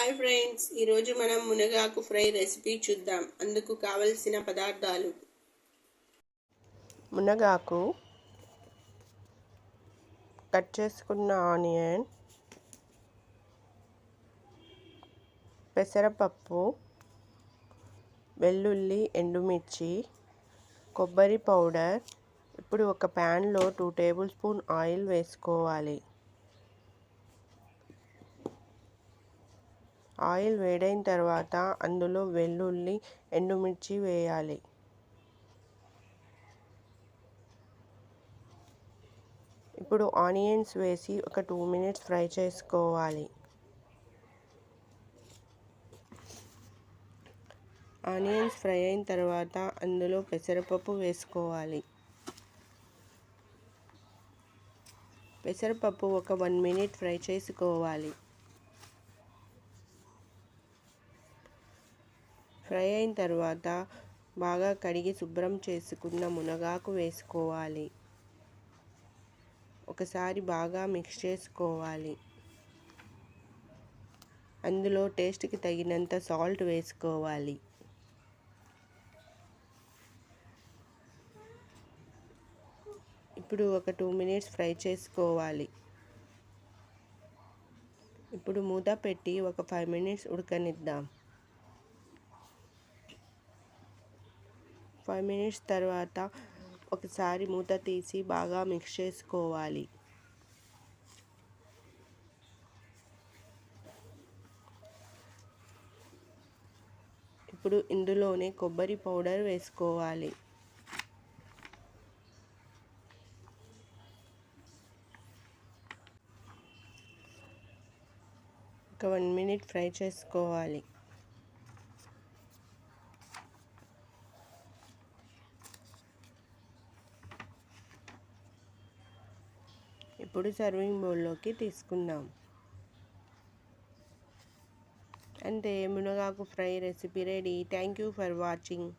Hi friends, ఈరోజు మనం మునగాకు ఫ్రై రెసిపీ చూద్దాం. అందుకు కావలసిన పదార్థాలు: మునగాకు, కట్ చేసుకున్న ఆనియన్, పెసరపప్పు, వెల్లుల్లి, ఎండుమిర్చి, కొబ్బరి పౌడర్. ఇప్పుడు ఒక ప్యాన్లో 2 టేబుల్ స్పూన్ ఆయిల్ వేసుకోవాలి. ఆయిల్ వేడైన తర్వాత అందులో వెల్లుల్లి, ఎండుమిర్చి వేయాలి. ఇప్పుడు ఆనియన్స్ వేసి ఒక 2 మినిట్స్ ఫ్రై చేసుకోవాలి. ఆనియన్స్ ఫ్రై అయిన తర్వాత అందులో పెసరపప్పు వేసుకోవాలి. పెసరపప్పు ఒక 1 మినిట్ ఫ్రై చేసుకోవాలి. ఫ్రై అయిన తర్వాత బాగా కడిగి శుభ్రం చేసుకున్న మునగాకు వేసుకోవాలి. ఒకసారి బాగా మిక్స్ చేసుకోవాలి. అందులో టేస్ట్కి తగినంత సాల్ట్ వేసుకోవాలి. ఇప్పుడు ఒక 2 మినిట్స్ ఫ్రై చేసుకోవాలి. ఇప్పుడు మూత పెట్టి ఒక 5 మినిట్స్ ఉడకనిద్దాం. 5 మినిట్స్ తర్వాత ఒకసారి మూత తీసి బాగా మిక్స్ చేసుకోవాలి. ఇప్పుడు ఇందులోనే కొబ్బరి పౌడర్ వేసుకోవాలి. ఒక 1 మినిట్ ఫ్రై చేసుకోవాలి. ఇప్పుడు సర్వింగ్ బౌల్లోకి తీసుకుందాం. అంతే, మునగాకు fry recipe ready. Thank you for watching.